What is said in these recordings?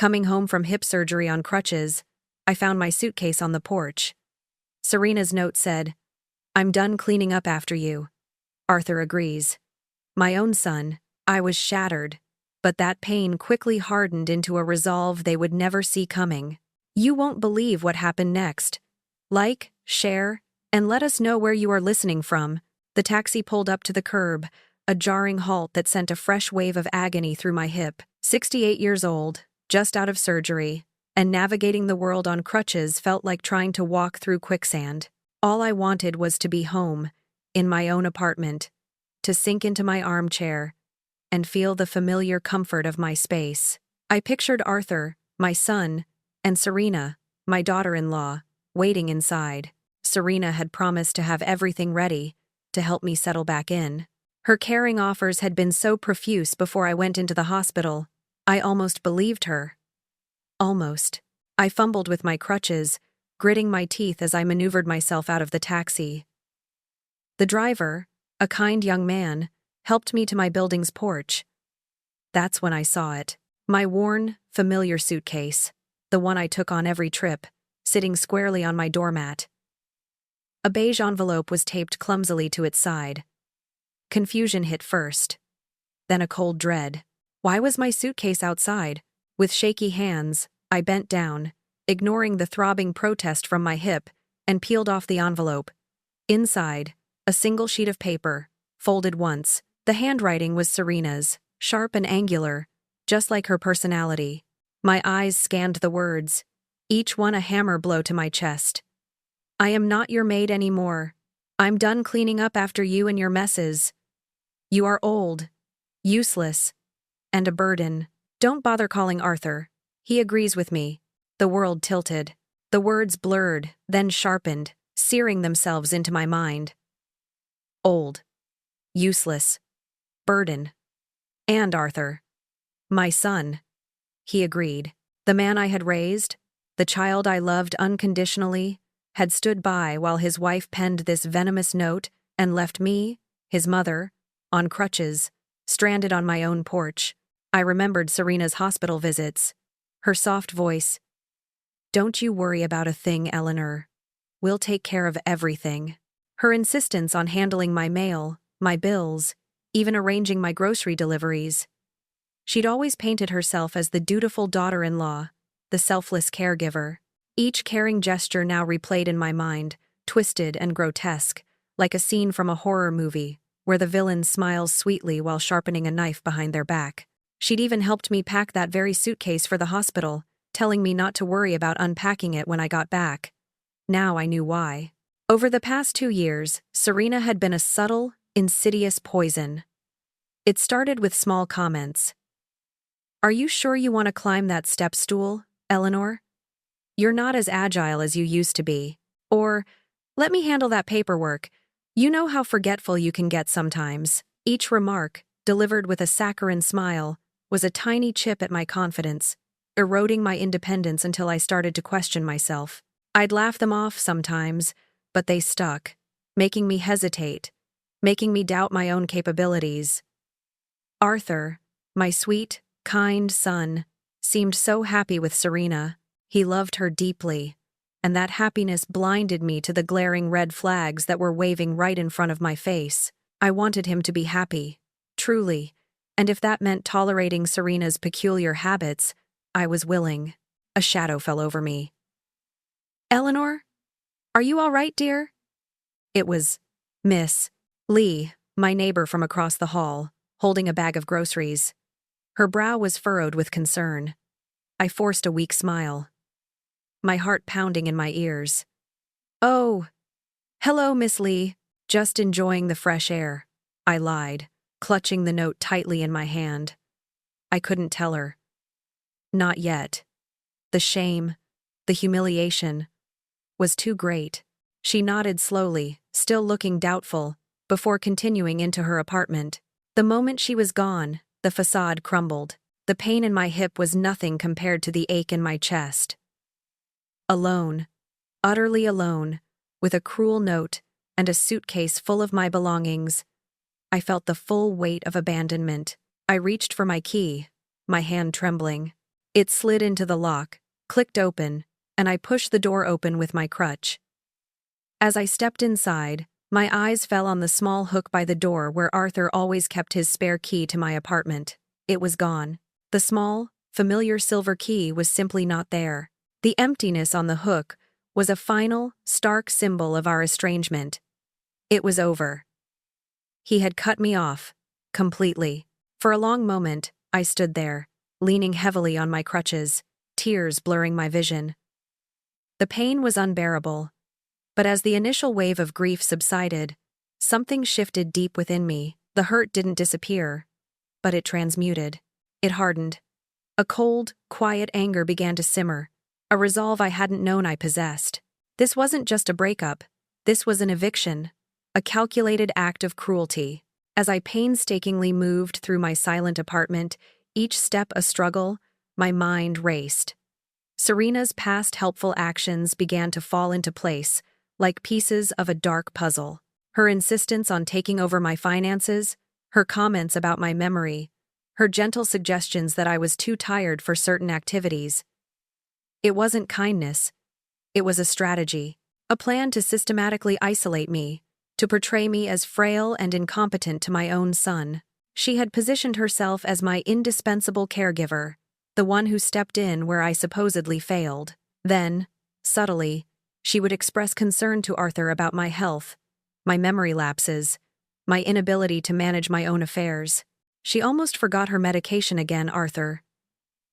Coming home from hip surgery on crutches, I found my suitcase on the porch. Serena's note said, "I'm done cleaning up after you." Arthur agrees. My own son, I was shattered, but that pain quickly hardened into a resolve they would never see coming. You won't believe what happened next. Like, share, and let us know where you are listening from. The taxi pulled up to the curb, a jarring halt that sent a fresh wave of agony through my hip. 68 years old, just out of surgery, and navigating the world on crutches felt like trying to walk through quicksand. All I wanted was to be home, in my own apartment, to sink into my armchair, and feel the familiar comfort of my space. I pictured Arthur, my son, and Serena, my daughter-in-law, waiting inside. Serena had promised to have everything ready to help me settle back in. Her caring offers had been so profuse before I went into the hospital, I almost believed her. Almost. I fumbled with my crutches, gritting my teeth as I maneuvered myself out of the taxi. The driver, a kind young man, helped me to my building's porch. That's when I saw it. My worn, familiar suitcase, the one I took on every trip, sitting squarely on my doormat. A beige envelope was taped clumsily to its side. Confusion hit first, then a cold dread. Why was my suitcase outside? With shaky hands, I bent down, ignoring the throbbing protest from my hip, and peeled off the envelope. Inside, a single sheet of paper, folded once. The handwriting was Serena's, sharp and angular, just like her personality. My eyes scanned the words, each one a hammer blow to my chest. I am not your maid anymore. I'm done cleaning up after you and your messes. You are old, useless, and a burden. Don't bother calling Arthur. He agrees with me. The world tilted. The words blurred, then sharpened, searing themselves into my mind. Old, useless, burden. And Arthur. My son. He agreed. The man I had raised, the child I loved unconditionally, had stood by while his wife penned this venomous note and left me, his mother, on crutches, stranded on my own porch. I remembered Serena's hospital visits. Her soft voice. "Don't you worry about a thing, Eleanor. We'll take care of everything." Her insistence on handling my mail, my bills, even arranging my grocery deliveries. She'd always painted herself as the dutiful daughter-in-law, the selfless caregiver. Each caring gesture now replayed in my mind, twisted and grotesque, like a scene from a horror movie, where the villain smiles sweetly while sharpening a knife behind their back. She'd even helped me pack that very suitcase for the hospital, telling me not to worry about unpacking it when I got back. Now I knew why. Over the past 2 years, Serena had been a subtle, insidious poison. It started with small comments. "Are you sure you want to climb that step stool, Eleanor? You're not as agile as you used to be." Or, "Let me handle that paperwork. You know how forgetful you can get sometimes." Each remark, delivered with a saccharine smile, was a tiny chip at my confidence, eroding my independence until I started to question myself. I'd laugh them off sometimes, but they stuck, making me hesitate, making me doubt my own capabilities. Arthur, my sweet, kind son, seemed so happy with Serena. He loved her deeply, and that happiness blinded me to the glaring red flags that were waving right in front of my face. I wanted him to be happy, truly, and if that meant tolerating Serena's peculiar habits, I was willing. A shadow fell over me. "Eleanor? Are you all right, dear?" It was Miss Lee, my neighbor from across the hall, holding a bag of groceries. Her brow was furrowed with concern. I forced a weak smile, my heart pounding in my ears. "Oh, hello, Miss Lee. Just enjoying the fresh air," I lied, clutching the note tightly in my hand. I couldn't tell her. Not yet. The shame, the humiliation, was too great. She nodded slowly, still looking doubtful, before continuing into her apartment. The moment she was gone, the facade crumbled. The pain in my hip was nothing compared to the ache in my chest. Alone, utterly alone, with a cruel note and a suitcase full of my belongings, I felt the full weight of abandonment. I reached for my key, my hand trembling. It slid into the lock, clicked open, and I pushed the door open with my crutch. As I stepped inside, my eyes fell on the small hook by the door where Arthur always kept his spare key to my apartment. It was gone. The small, familiar silver key was simply not there. The emptiness on the hook was a final, stark symbol of our estrangement. It was over. He had cut me off, completely. For a long moment, I stood there, leaning heavily on my crutches, tears blurring my vision. The pain was unbearable, but as the initial wave of grief subsided, something shifted deep within me. The hurt didn't disappear, but it transmuted. It hardened. A cold, quiet anger began to simmer, a resolve I hadn't known I possessed. This wasn't just a breakup, this was an eviction, a calculated act of cruelty. As I painstakingly moved through my silent apartment, each step a struggle, my mind raced. Serena's past helpful actions began to fall into place, like pieces of a dark puzzle. Her insistence on taking over my finances, her comments about my memory, her gentle suggestions that I was too tired for certain activities. It wasn't kindness. It was a strategy, a plan to systematically isolate me, to portray me as frail and incompetent to my own son. She had positioned herself as my indispensable caregiver, the one who stepped in where I supposedly failed. Then, subtly, she would express concern to Arthur about my health, my memory lapses, my inability to manage my own affairs. She almost forgot her medication again, Arthur.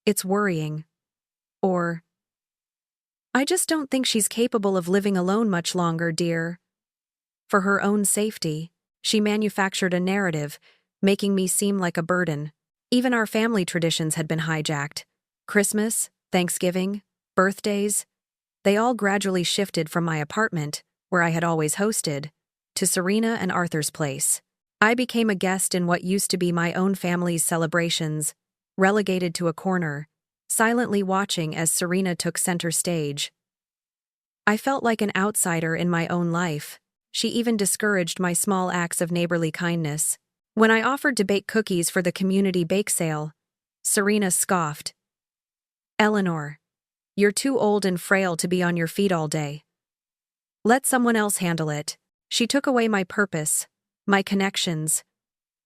It's worrying. Or, I just don't think she's capable of living alone much longer, dear. For her own safety, she manufactured a narrative, making me seem like a burden. Even our family traditions had been hijacked. Christmas, Thanksgiving, birthdays, they all gradually shifted from my apartment, where I had always hosted, to Serena and Arthur's place. I became a guest in what used to be my own family's celebrations, relegated to a corner, silently watching as Serena took center stage. I felt like an outsider in my own life. She even discouraged my small acts of neighborly kindness. When I offered to bake cookies for the community bake sale, Serena scoffed. Eleanor, you're too old and frail to be on your feet all day. Let someone else handle it. She took away my purpose, my connections,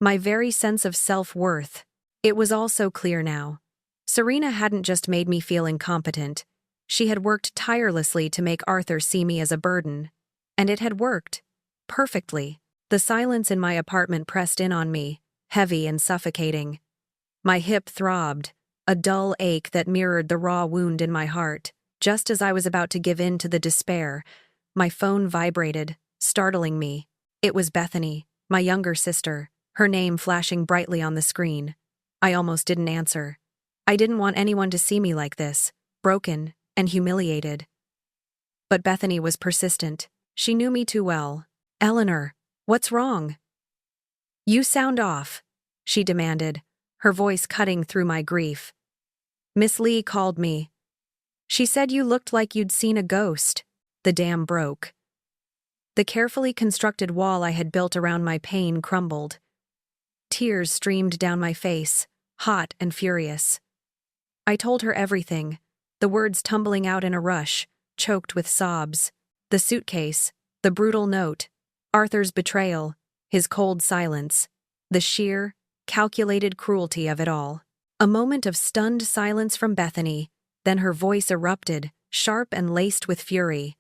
my very sense of self-worth. It was all so clear now. Serena hadn't just made me feel incompetent. She had worked tirelessly to make Arthur see me as a burden. And it had worked. Perfectly. The silence in my apartment pressed in on me, heavy and suffocating. My hip throbbed, a dull ache that mirrored the raw wound in my heart. Just as I was about to give in to the despair, my phone vibrated, startling me. It was Bethany, my younger sister, her name flashing brightly on the screen. I almost didn't answer. I didn't want anyone to see me like this, broken and humiliated. But Bethany was persistent. She knew me too well. Eleanor, what's wrong? You sound off, she demanded, her voice cutting through my grief. Miss Lee called me. She said you looked like you'd seen a ghost. The dam broke. The carefully constructed wall I had built around my pain crumbled. Tears streamed down my face, hot and furious. I told her everything, the words tumbling out in a rush, choked with sobs. The suitcase, the brutal note, Arthur's betrayal, his cold silence, the sheer, calculated cruelty of it all. A moment of stunned silence from Bethany, then her voice erupted, sharp and laced with fury.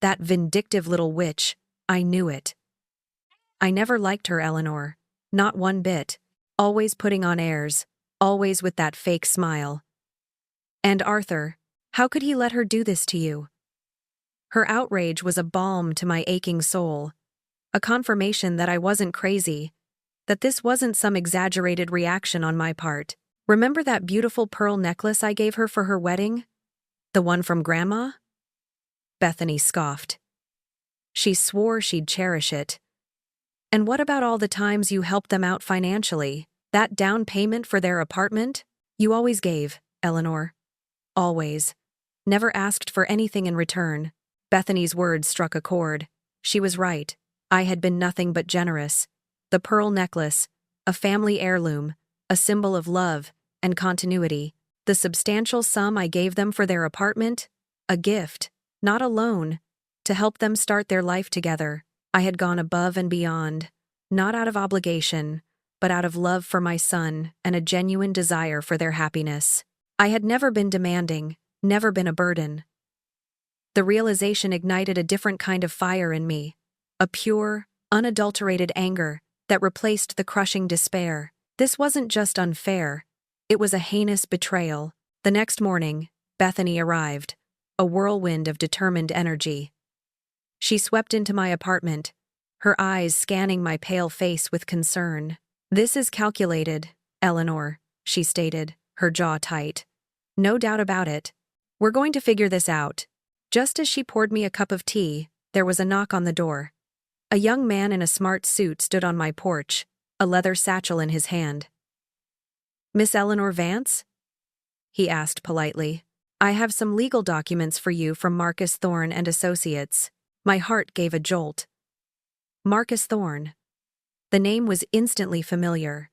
That vindictive little witch, I knew it. I never liked her, Eleanor. Not one bit. Always putting on airs, always with that fake smile. And Arthur, how could he let her do this to you? Her outrage was a balm to my aching soul, a confirmation that I wasn't crazy, that this wasn't some exaggerated reaction on my part. Remember that beautiful pearl necklace I gave her for her wedding? The one from Grandma? Bethany scoffed. She swore she'd cherish it. And what about all the times you helped them out financially? That down payment for their apartment? You always gave, Eleanor. Always. Never asked for anything in return. Bethany's words struck a chord. She was right. I had been nothing but generous. The pearl necklace, a family heirloom, a symbol of love and continuity. The substantial sum I gave them for their apartment? A gift, not a loan, to help them start their life together. I had gone above and beyond, not out of obligation, but out of love for my son and a genuine desire for their happiness. I had never been demanding, never been a burden. The realization ignited a different kind of fire in me, a pure, unadulterated anger that replaced the crushing despair. This wasn't just unfair, it was a heinous betrayal. The next morning, Bethany arrived, a whirlwind of determined energy. She swept into my apartment, her eyes scanning my pale face with concern. "This is calculated, Eleanor," she stated, her jaw tight. "No doubt about it. We're going to figure this out." Just as she poured me a cup of tea, there was a knock on the door. A young man in a smart suit stood on my porch, a leather satchel in his hand. "Miss Eleanor Vance?" he asked politely. "I have some legal documents for you from Marcus Thorne and Associates." My heart gave a jolt. Marcus Thorne. The name was instantly familiar.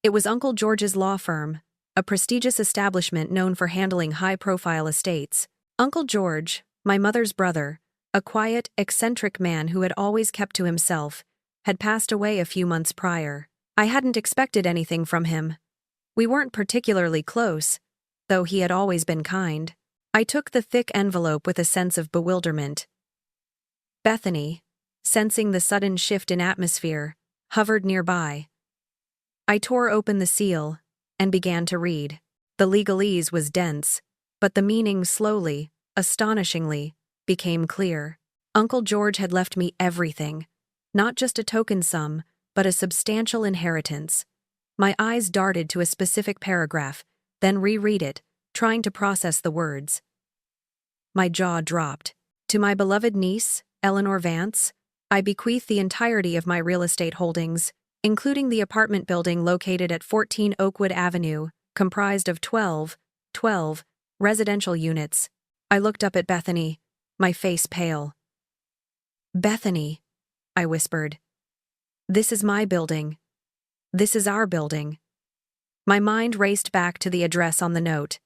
It was Uncle George's law firm, a prestigious establishment known for handling high-profile estates. Uncle George, my mother's brother, a quiet, eccentric man who had always kept to himself, had passed away a few months prior. I hadn't expected anything from him. We weren't particularly close, though he had always been kind. I took the thick envelope with a sense of bewilderment. Bethany, sensing the sudden shift in atmosphere, hovered nearby. I tore open the seal and began to read. The legalese was dense, but the meaning slowly, astonishingly, became clear. Uncle George had left me everything, not just a token sum, but a substantial inheritance. My eyes darted to a specific paragraph, then reread it, trying to process the words. My jaw dropped. "To my beloved niece, Eleanor Vance, I bequeath the entirety of my real estate holdings, including the apartment building located at 14 Oakwood Avenue, comprised of 12 residential units." I looked up at Bethany, my face pale. "Bethany," I whispered. "This is my building. This is our building." My mind raced back to the address on the note.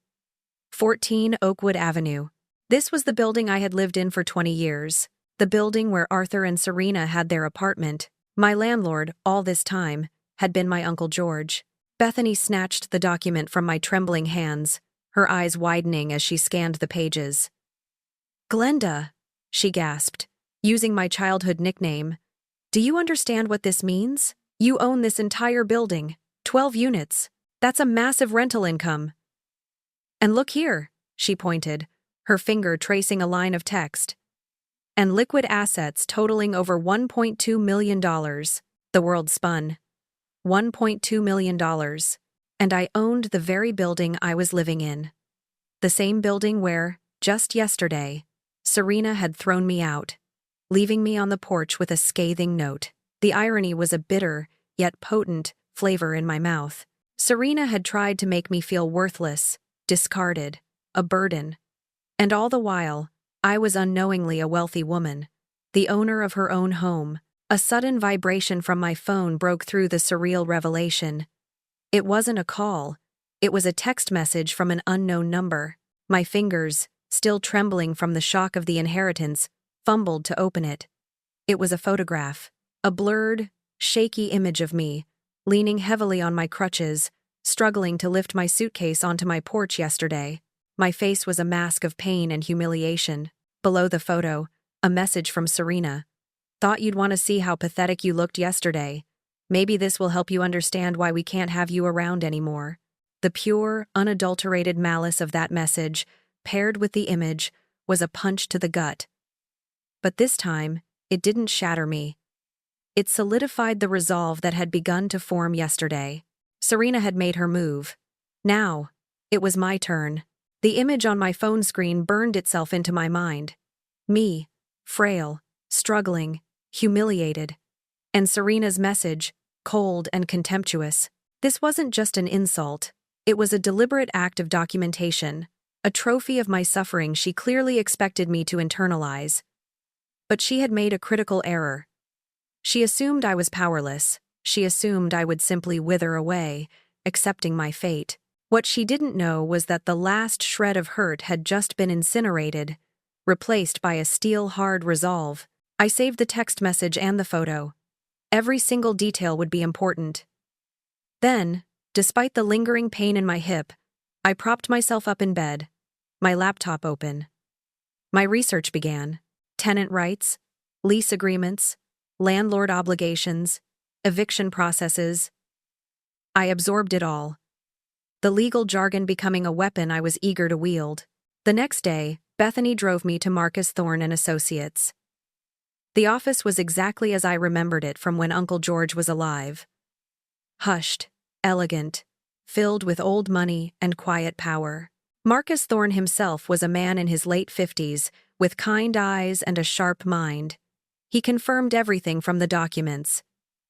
14 Oakwood Avenue. This was the building I had lived in for 20 years. The building where Arthur and Serena had their apartment. My landlord, all this time, had been my Uncle George. Bethany snatched the document from my trembling hands, her eyes widening as she scanned the pages. "Glenda," she gasped, using my childhood nickname. "Do you understand what this means? You own this entire building, 12 units. That's a massive rental income." "And look here," she pointed, her finger tracing a line of text. "And liquid assets totaling over $1.2 million. The world spun. $1.2 million. And I owned the very building I was living in. The same building where, just yesterday, Serena had thrown me out, leaving me on the porch with a scathing note. The irony was a bitter, yet potent, flavor in my mouth. Serena had tried to make me feel worthless, discarded, a burden. And all the while, I was unknowingly a wealthy woman, the owner of her own home. A sudden vibration from my phone broke through the surreal revelation. It wasn't a call. It was a text message from an unknown number. My fingers, still trembling from the shock of the inheritance, fumbled to open it. It was a photograph, a blurred, shaky image of me, leaning heavily on my crutches, struggling to lift my suitcase onto my porch yesterday. My face was a mask of pain and humiliation. Below the photo, a message from Serena. "Thought you'd want to see how pathetic you looked yesterday. Maybe this will help you understand why we can't have you around anymore." The pure, unadulterated malice of that message, paired with the image, was a punch to the gut. But this time, it didn't shatter me. It solidified the resolve that had begun to form yesterday. Serena had made her move. Now, it was my turn. The image on my phone screen burned itself into my mind. Me, frail, struggling, humiliated. And Serena's message, cold and contemptuous. This wasn't just an insult. It was a deliberate act of documentation, a trophy of my suffering she clearly expected me to internalize. But she had made a critical error. She assumed I was powerless. She assumed I would simply wither away, accepting my fate. What she didn't know was that the last shred of hurt had just been incinerated, replaced by a steel-hard resolve. I saved the text message and the photo. Every single detail would be important. Then, despite the lingering pain in my hip, I propped myself up in bed, my laptop open. My research began. Tenant rights, lease agreements, landlord obligations, eviction processes. I absorbed it all, the legal jargon becoming a weapon I was eager to wield. The next day, Bethany drove me to Marcus Thorne and Associates. The office was exactly as I remembered it from when Uncle George was alive. Hushed, elegant, filled with old money and quiet power. Marcus Thorne himself was a man in his late 50s, with kind eyes and a sharp mind. He confirmed everything from the documents.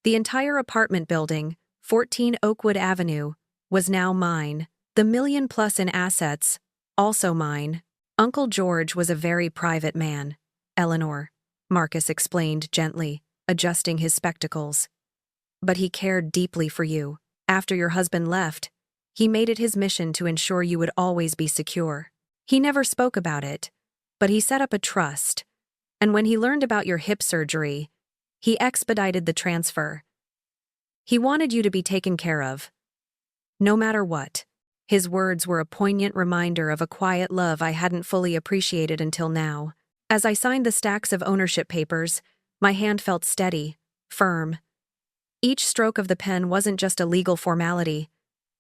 The entire apartment building, 14 Oakwood Avenue, was now mine. The $1 million+ in assets, also mine. Uncle George was a very private man, Eleanor, Marcus explained gently, adjusting his spectacles. But he cared deeply for you. After your husband left, he made it his mission to ensure you would always be secure. He never spoke about it, but he set up a trust, and when he learned about your hip surgery, he expedited the transfer. He wanted you to be taken care of, no matter what. His words were a poignant reminder of a quiet love I hadn't fully appreciated until now. As I signed the stacks of ownership papers, my hand felt steady, firm. Each stroke of the pen wasn't just a legal formality.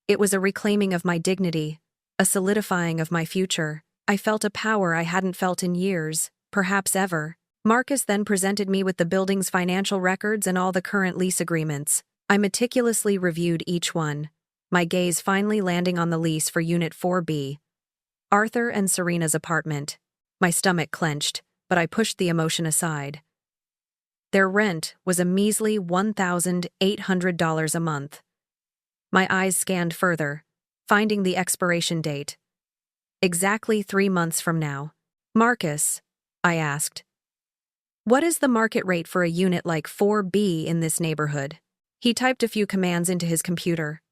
It was a reclaiming of my dignity, a solidifying of my future. I felt a power I hadn't felt in years, perhaps ever. Marcus then presented me with the building's financial records and all the current lease agreements. I meticulously reviewed each one, my gaze finally landing on the lease for Unit 4B, Arthur and Serena's apartment. My stomach clenched, but I pushed the emotion aside. Their rent was a measly $1,800 a month. My eyes scanned further, finding the expiration date. Exactly 3 months from now. Marcus, I asked, what is the market rate for a unit like 4B in this neighborhood? He typed a few commands into his computer.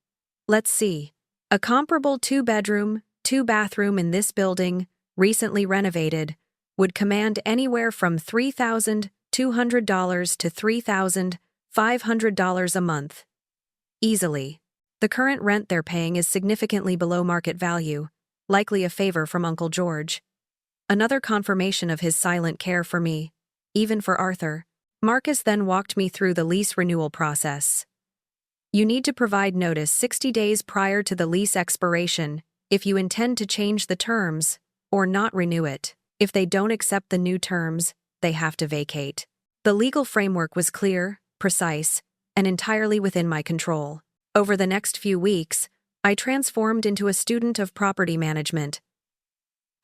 Let's see. A comparable 2-bedroom, 2-bathroom in this building, recently renovated, would command anywhere from $3,200 to $3,500 a month. Easily. The current rent they're paying is significantly below market value, likely a favor from Uncle George. Another confirmation of his silent care for me, even for Arthur. Marcus then walked me through the lease renewal process. You need to provide notice 60 days prior to the lease expiration if you intend to change the terms or not renew it. If they don't accept the new terms, they have to vacate. The legal framework was clear, precise, and entirely within my control. Over the next few weeks, I transformed into a student of property management.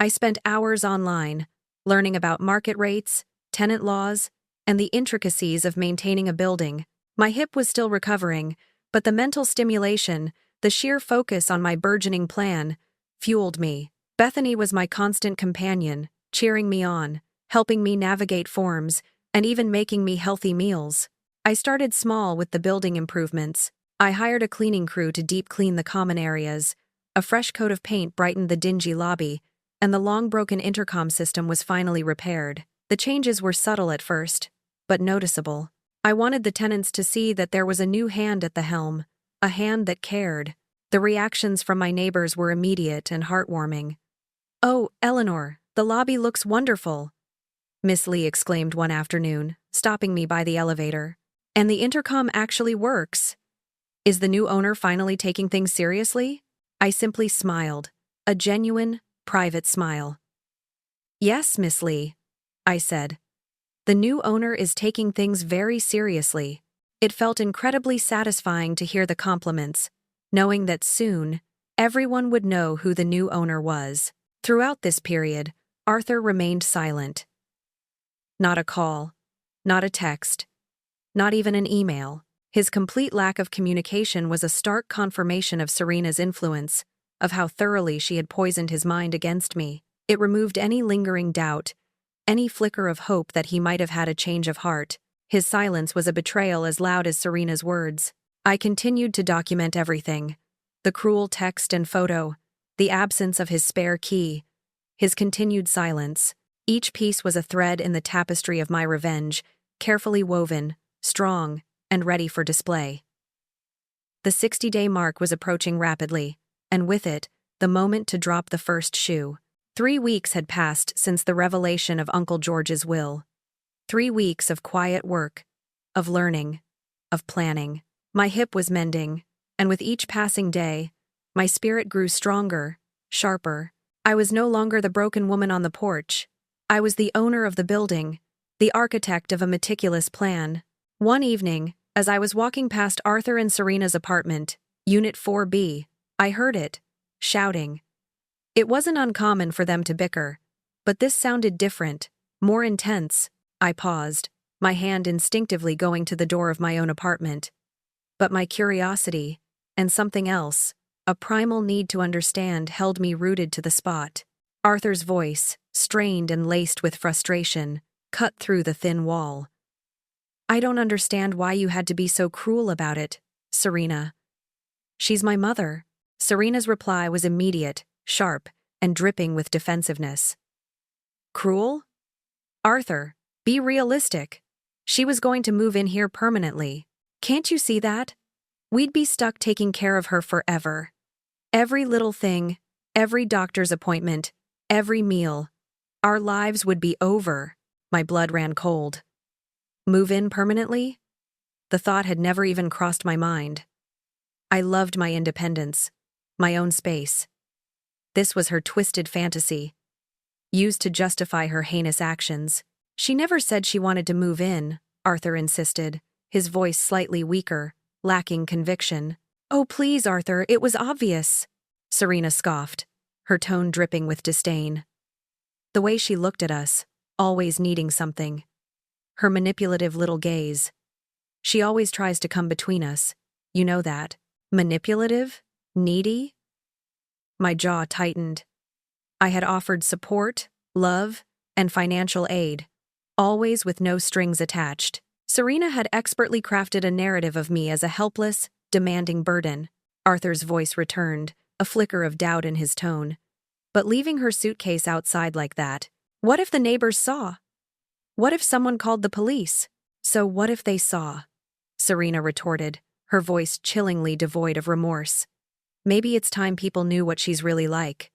I spent hours online, learning about market rates, tenant laws, and the intricacies of maintaining a building. My hip was still recovering, but the mental stimulation, the sheer focus on my burgeoning plan, fueled me. Bethany was my constant companion, cheering me on, helping me navigate forms, and even making me healthy meals. I started small with the building improvements. I hired a cleaning crew to deep clean the common areas. A fresh coat of paint brightened the dingy lobby, and the long-broken intercom system was finally repaired. The changes were subtle at first, but noticeable. I wanted the tenants to see that there was a new hand at the helm, a hand that cared. The reactions from my neighbors were immediate and heartwarming. "Oh, Eleanor, the lobby looks wonderful," Miss Lee exclaimed one afternoon, stopping me by the elevator. "And the intercom actually works. Is the new owner finally taking things seriously?" I simply smiled, a genuine, private smile. "Yes, Miss Lee," I said. "The new owner is taking things very seriously." It felt incredibly satisfying to hear the compliments, knowing that soon, everyone would know who the new owner was. Throughout this period, Arthur remained silent. Not a call, not a text, not even an email. His complete lack of communication was a stark confirmation of Serena's influence, of how thoroughly she had poisoned his mind against me. It removed any lingering doubt, any flicker of hope that he might have had a change of heart. His silence was a betrayal as loud as Serena's words. I continued to document everything. The cruel text and photo, the absence of his spare key, his continued silence. Each piece was a thread in the tapestry of my revenge, carefully woven, strong, and ready for display. The 60-day mark was approaching rapidly, and with it, the moment to drop the first shoe. 3 weeks had passed since the revelation of Uncle George's will. 3 weeks of quiet work, of learning, of planning. My hip was mending, and with each passing day, my spirit grew stronger, sharper. I was no longer the broken woman on the porch. I was the owner of the building, the architect of a meticulous plan. One evening, as I was walking past Arthur and Serena's apartment, Unit 4B, I heard it, shouting. It wasn't uncommon for them to bicker, but this sounded different, more intense. I paused, my hand instinctively going to the door of my own apartment. But my curiosity, and something else, a primal need to understand, held me rooted to the spot. Arthur's voice, strained and laced with frustration, cut through the thin wall. I don't understand why you had to be so cruel about it, Serena. She's my mother. Serena's reply was immediate, sharp, and dripping with defensiveness. Cruel? Arthur, be realistic. She was going to move in here permanently. Can't you see that? We'd be stuck taking care of her forever. Every little thing, every doctor's appointment, every meal. Our lives would be over. My blood ran cold. Move in permanently? The thought had never even crossed my mind. I loved my independence, my own space. This was her twisted fantasy, used to justify her heinous actions. She never said she wanted to move in, Arthur insisted, his voice slightly weaker, lacking conviction. Oh, please, Arthur, it was obvious. Serena scoffed, her tone dripping with disdain. The way she looked at us, always needing something. Her manipulative little gaze. She always tries to come between us. You know that. Manipulative? Needy? My jaw tightened. I had offered support, love, and financial aid, always with no strings attached. Serena had expertly crafted a narrative of me as a helpless, demanding burden. Arthur's voice returned, a flicker of doubt in his tone. But leaving her suitcase outside like that, what if the neighbors saw? What if someone called the police? So what if they saw? Serena retorted, her voice chillingly devoid of remorse. Maybe it's time people knew what she's really like.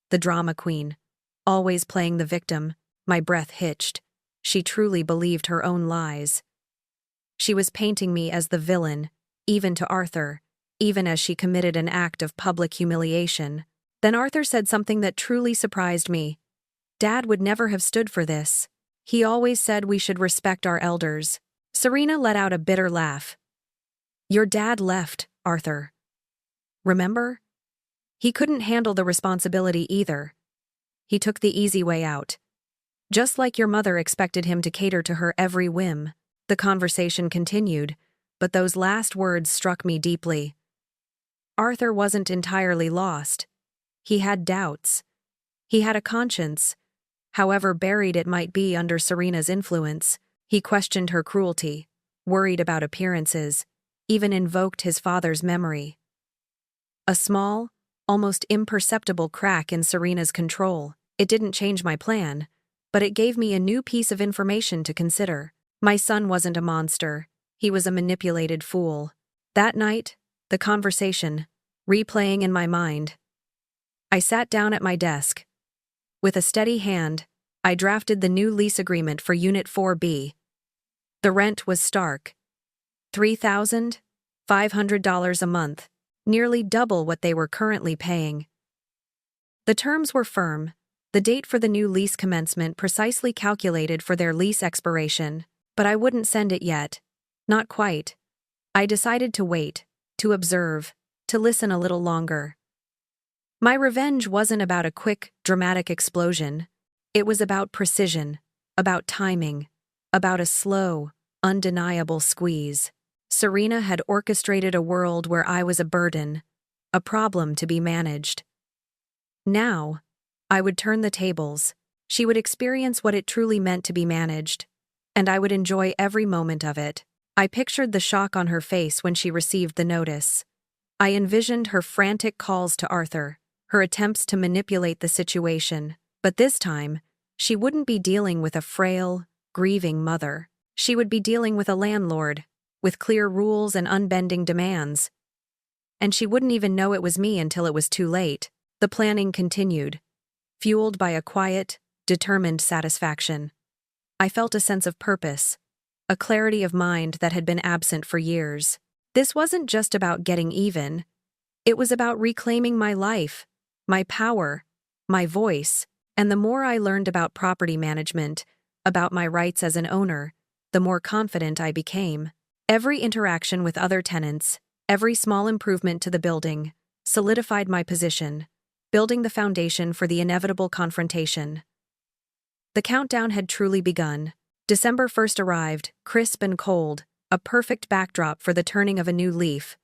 The drama queen, always playing the victim. My breath hitched. She truly believed her own lies. She was painting me as the villain, even to Arthur, even as she committed an act of public humiliation. Then Arthur said something that truly surprised me. Dad would never have stood for this. He always said we should respect our elders. Serena let out a bitter laugh. Your dad left, Arthur. Remember? He couldn't handle the responsibility either. He took the easy way out. Just like your mother expected him to cater to her every whim. The conversation continued, but those last words struck me deeply. Arthur wasn't entirely lost. He had doubts. He had a conscience. However buried it might be under Serena's influence, he questioned her cruelty, worried about appearances, even invoked his father's memory. A small, almost imperceptible crack in Serena's control. It didn't change my plan, but it gave me a new piece of information to consider. My son wasn't a monster. He was a manipulated fool. That night, the conversation, replaying in my mind. I sat down at my desk. With a steady hand, I drafted the new lease agreement for Unit 4B. The rent was stark. $3,500 a month, nearly double what they were currently paying. The terms were firm, the date for the new lease commencement precisely calculated for their lease expiration, but I wouldn't send it yet. Not quite. I decided to wait, to observe, to listen a little longer. My revenge wasn't about a quick, dramatic explosion. It was about precision, about timing, about a slow, undeniable squeeze. Serena had orchestrated a world where I was a burden, a problem to be managed. Now, I would turn the tables. She would experience what it truly meant to be managed, and I would enjoy every moment of it. I pictured the shock on her face when she received the notice. I envisioned her frantic calls to Arthur, her attempts to manipulate the situation, but this time, she wouldn't be dealing with a frail, grieving mother. She would be dealing with a landlord, with clear rules and unbending demands. And she wouldn't even know it was me until it was too late. The planning continued, fueled by a quiet, determined satisfaction. I felt a sense of purpose, a clarity of mind that had been absent for years. This wasn't just about getting even. It was about reclaiming my life, my power, my voice. And the more I learned about property management, about my rights as an owner, the more confident I became. Every interaction with other tenants, every small improvement to the building, solidified my position, building the foundation for the inevitable confrontation. The countdown had truly begun. December 1st arrived, crisp and cold, a perfect backdrop for the turning of a new leaf.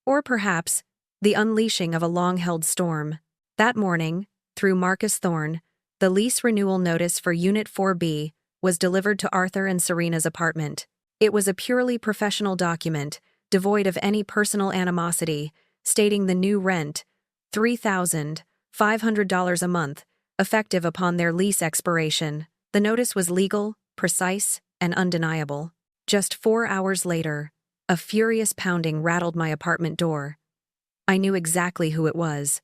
Or perhaps, the unleashing of a long-held storm. That morning, through Marcus Thorne, the lease renewal notice for Unit 4B was delivered to Arthur and Serena's apartment. It was a purely professional document, devoid of any personal animosity, stating the new rent, $3,500 a month, effective upon their lease expiration. The notice was legal, precise, and undeniable. Just 4 hours later, a furious pounding rattled my apartment door. I knew exactly who it was.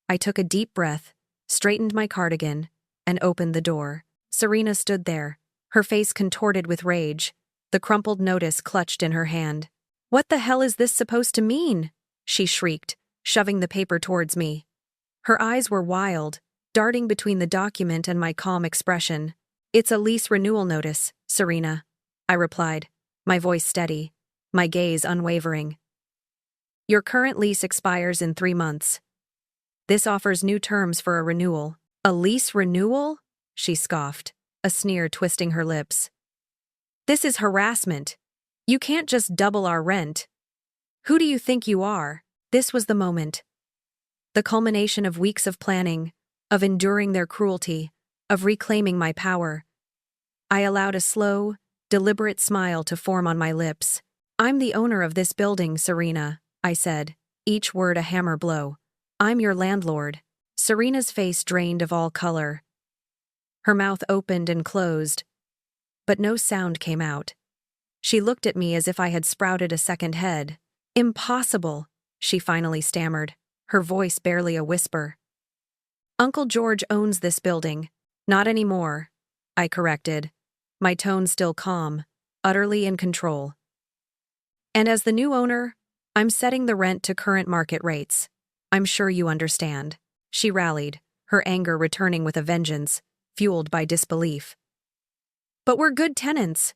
I took a deep breath, straightened my cardigan, and opened the door. Serena stood there, her face contorted with rage, the crumpled notice clutched in her hand. "What the hell is this supposed to mean?" she shrieked, shoving the paper towards me. Her eyes were wild, darting between the document and my calm expression. "It's a lease renewal notice, Serena," I replied, my voice steady, my gaze unwavering. "Your current lease expires in 3 months. This offers new terms for a renewal." "A lease renewal?" she scoffed, a sneer twisting her lips. "This is harassment. You can't just double our rent. Who do you think you are?" This was the moment. The culmination of weeks of planning, of enduring their cruelty, of reclaiming my power. I allowed a slow, deliberate smile to form on my lips. "I'm the owner of this building, Serena," I said, each word a hammer blow. "I'm your landlord." Serena's face drained of all color. Her mouth opened and closed, but no sound came out. She looked at me as if I had sprouted a second head. "Impossible," she finally stammered, her voice barely a whisper. "Uncle George owns this building." "Not anymore," I corrected, my tone still calm, utterly in control. "And as the new owner, I'm setting the rent to current market rates. I'm sure you understand." She rallied, her anger returning with a vengeance, fueled by disbelief. "But we're good tenants.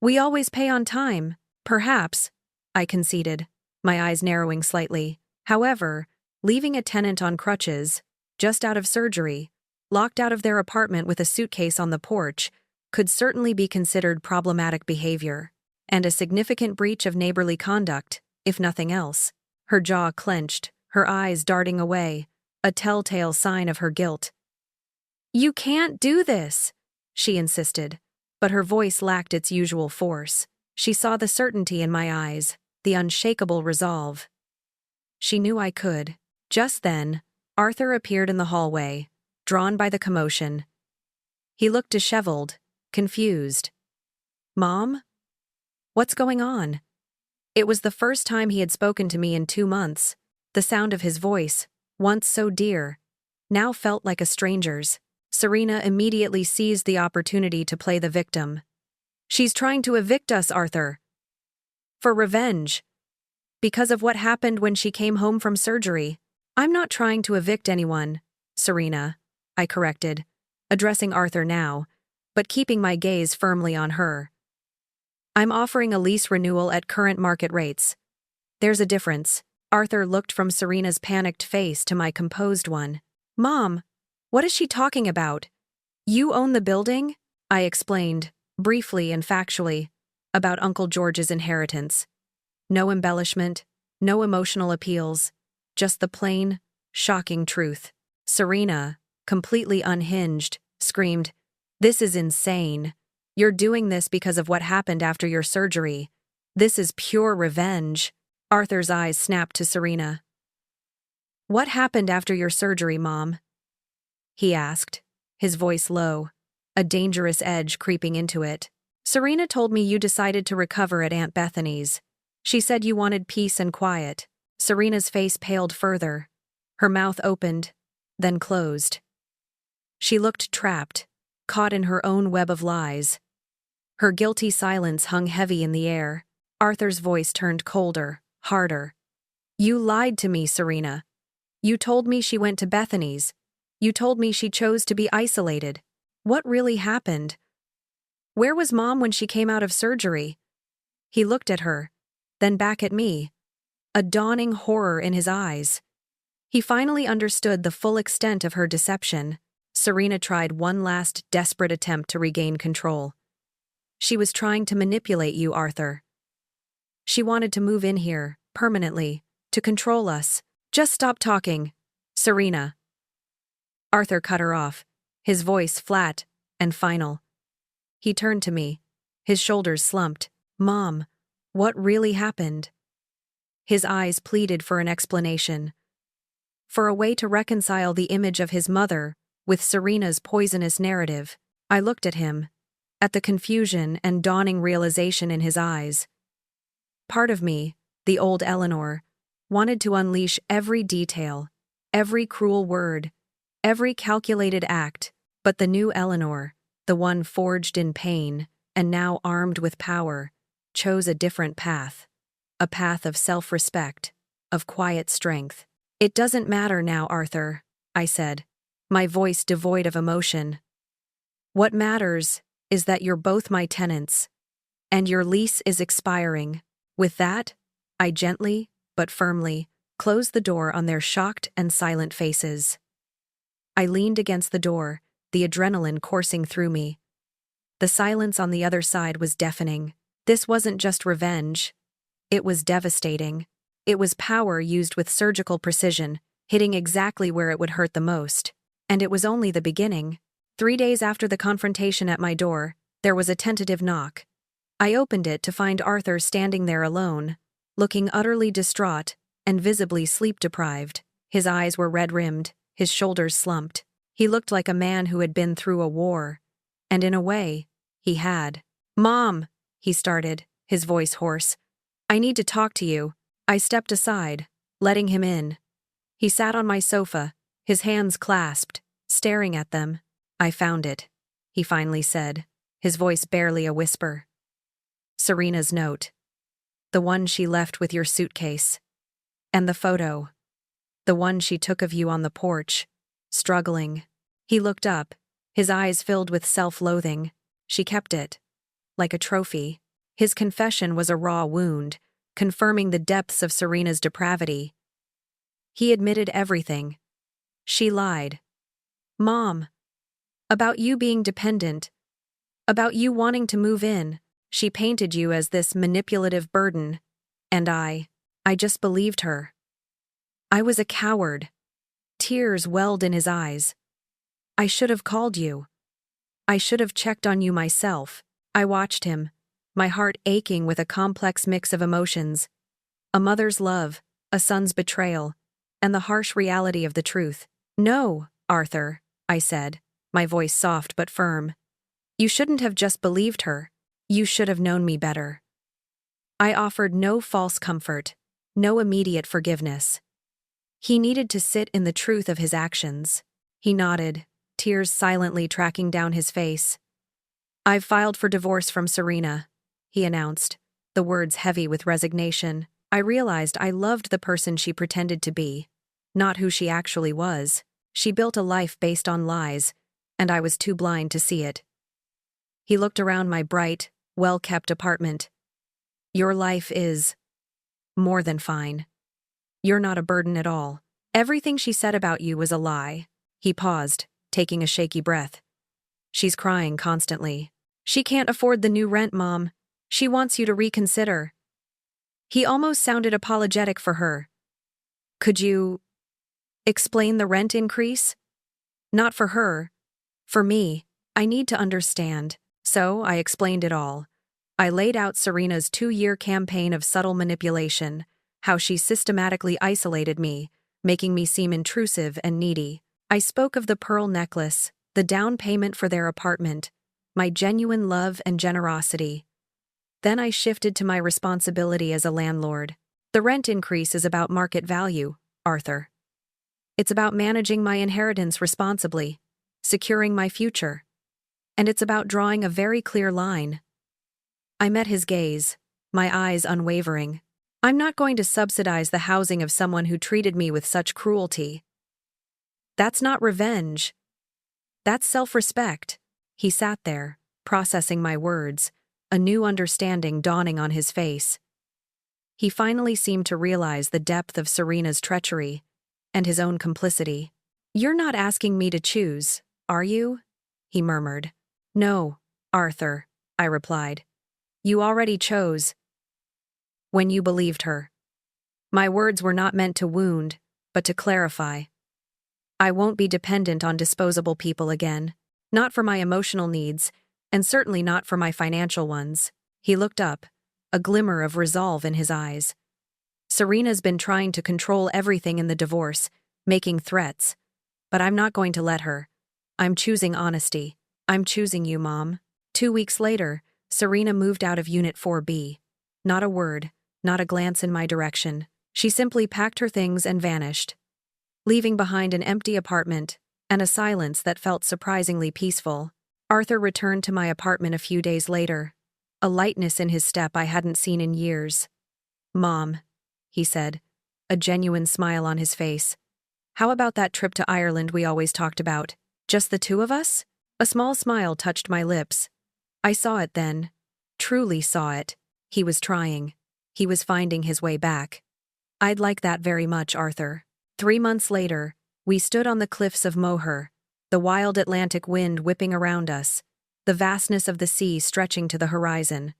We always pay on time." "Perhaps," I conceded, my eyes narrowing slightly. "However, leaving a tenant on crutches, just out of surgery, locked out of their apartment with a suitcase on the porch, could certainly be considered problematic behavior, and a significant breach of neighborly conduct, if nothing else." Her jaw clenched, her eyes darting away, a telltale sign of her guilt. "You can't do this," she insisted, but her voice lacked its usual force. She saw the certainty in my eyes, the unshakable resolve. She knew I could. Just then, Arthur appeared in the hallway, drawn by the commotion. He looked disheveled, confused. "Mom? What's going on?" It was the first time he had spoken to me in 2 months. The sound of his voice, once so dear, now felt like a stranger's. Serena immediately seized the opportunity to play the victim. "She's trying to evict us, Arthur. For revenge. Because of what happened when she came home from surgery." "I'm not trying to evict anyone, Serena," I corrected, addressing Arthur now, but keeping my gaze firmly on her. "I'm offering a lease renewal at current market rates. There's a difference." Arthur looked from Serena's panicked face to my composed one. "Mom, what is she talking about? You own the building?" I explained, briefly and factually, about Uncle George's inheritance. No embellishment, no emotional appeals, just the plain, shocking truth. Serena, completely unhinged, screamed, "This is insane. You're doing this because of what happened after your surgery. This is pure revenge." Arthur's eyes snapped to Serena. "What happened after your surgery, Mom?" he asked, his voice low, a dangerous edge creeping into it. "Serena told me you decided to recover at Aunt Bethany's. She said you wanted peace and quiet." Serena's face paled further. Her mouth opened, then closed. She looked trapped, caught in her own web of lies. Her guilty silence hung heavy in the air. Arthur's voice turned colder, harder. "You lied to me, Serena. You told me she went to Bethany's. You told me she chose to be isolated. What really happened? Where was Mom when she came out of surgery?" He looked at her, then back at me, a dawning horror in his eyes. He finally understood the full extent of her deception. Serena tried one last desperate attempt to regain control. "She was trying to manipulate you, Arthur. She wanted to move in here, permanently, to control us. Just stop talking, Serena." Arthur cut her off, his voice flat and final. He turned to me, his shoulders slumped. "Mom, what really happened?" His eyes pleaded for an explanation, for a way to reconcile the image of his mother with Serena's poisonous narrative. I looked at him, at the confusion and dawning realization in his eyes. Part of me, the old Eleanor, wanted to unleash every detail, every cruel word, every calculated act, but the new Eleanor, the one forged in pain and now armed with power, chose a different path, a path of self-respect, of quiet strength. "It doesn't matter now, Arthur," I said, my voice devoid of emotion. "What matters is that you're both my tenants, and your lease is expiring." With that, I gently, but firmly, closed the door on their shocked and silent faces. I leaned against the door, the adrenaline coursing through me. The silence on the other side was deafening. This wasn't just revenge. It was devastating. It was power used with surgical precision, hitting exactly where it would hurt the most. And it was only the beginning. 3 days after the confrontation at my door, there was a tentative knock. I opened it to find Arthur standing there alone, looking utterly distraught and visibly sleep-deprived. His eyes were red-rimmed, his shoulders slumped. He looked like a man who had been through a war. And in a way, he had. "Mom," he started, his voice hoarse. "I need to talk to you." I stepped aside, letting him in. He sat on my sofa, his hands clasped, staring at them. "I found it," he finally said, his voice barely a whisper. "Serena's note. The one she left with your suitcase. And the photo. The one she took of you on the porch, struggling." He looked up, his eyes filled with self-loathing. "She kept it, like a trophy." His confession was a raw wound, confirming the depths of Serena's depravity. He admitted everything. She lied. "Mom. About you being dependent. About you wanting to move in. She painted you as this manipulative burden. And I just believed her. I was a coward." Tears welled in his eyes. "I should have called you. I should have checked on you myself." I watched him, my heart aching with a complex mix of emotions. A mother's love, a son's betrayal, and the harsh reality of the truth. "No, Arthur," I said, my voice soft but firm. "You shouldn't have just believed her. You should have known me better." I offered no false comfort, no immediate forgiveness. He needed to sit in the truth of his actions. He nodded, tears silently tracking down his face. "I've filed for divorce from Serena," he announced, the words heavy with resignation. I realized I loved the person she pretended to be, not who she actually was. She built a life based on lies, and I was too blind to see it. He looked around my bright, well-kept apartment. "Your life is more than fine. You're not a burden at all. Everything she said about you was a lie." He paused, taking a shaky breath. "She's crying constantly. She can't afford the new rent, Mom. She wants you to reconsider." He almost sounded apologetic for her. "Could you explain the rent increase? Not for her. For me. I need to understand." So I explained it all. I laid out Serena's 2-year campaign of subtle manipulation, how she systematically isolated me, making me seem intrusive and needy. I spoke of the pearl necklace, the down payment for their apartment, my genuine love and generosity. Then I shifted to my responsibility as a landlord. The rent increase is about market value, Arthur. It's about managing my inheritance responsibly, securing my future. And it's about drawing a very clear line. I met his gaze, my eyes unwavering. I'm not going to subsidize the housing of someone who treated me with such cruelty. That's not revenge. That's self-respect. He sat there, processing my words, a new understanding dawning on his face. He finally seemed to realize the depth of Serena's treachery and his own complicity. "You're not asking me to choose, are you?" he murmured. "No, Arthur," I replied. "You already chose when you believed her." My words were not meant to wound, but to clarify. I won't be dependent on disposable people again, not for my emotional needs, and certainly not for my financial ones. He looked up, a glimmer of resolve in his eyes. "Serena's been trying to control everything in the divorce, making threats, but I'm not going to let her. I'm choosing honesty. I'm choosing you, Mom." 2 weeks later, Serena moved out of Unit 4B. Not a word, not a glance in my direction. She simply packed her things and vanished, leaving behind an empty apartment and a silence that felt surprisingly peaceful. Arthur returned to my apartment a few days later, a lightness in his step I hadn't seen in years. "Mom," he said, a genuine smile on his face. "How about that trip to Ireland we always talked about? Just the two of us?" A small smile touched my lips. I saw it then. Truly saw it. He was trying. He was finding his way back. "I'd like that very much, Arthur." 3 months later, we stood on the cliffs of Moher, the wild Atlantic wind whipping around us, the vastness of the sea stretching to the horizon.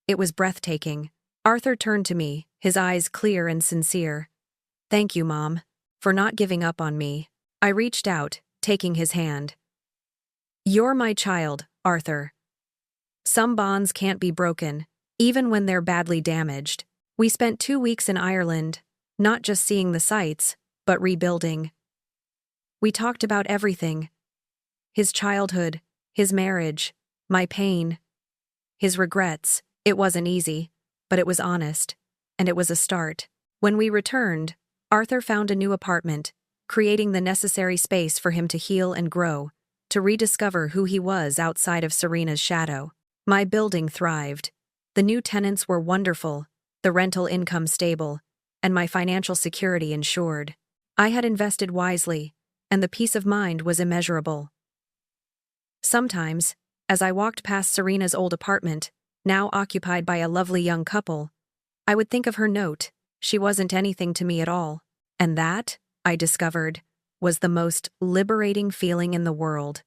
It was breathtaking. Arthur turned to me, his eyes clear and sincere. "Thank you, Mom, for not giving up on me." I reached out, taking his hand. "You're my child, Arthur. Some bonds can't be broken, even when they're badly damaged." We spent 2 weeks in Ireland, not just seeing the sights, but rebuilding. We talked about everything. His childhood, his marriage, my pain, his regrets. It wasn't easy, but it was honest, and it was a start. When we returned, Arthur found a new apartment, creating the necessary space for him to heal and grow, to rediscover who he was outside of Serena's shadow. My building thrived. The new tenants were wonderful, the rental income stable, and my financial security ensured. I had invested wisely, and the peace of mind was immeasurable. Sometimes, as I walked past Serena's old apartment, now occupied by a lovely young couple, I would think of her note. She wasn't anything to me at all. And that, I discovered, was the most liberating feeling in the world.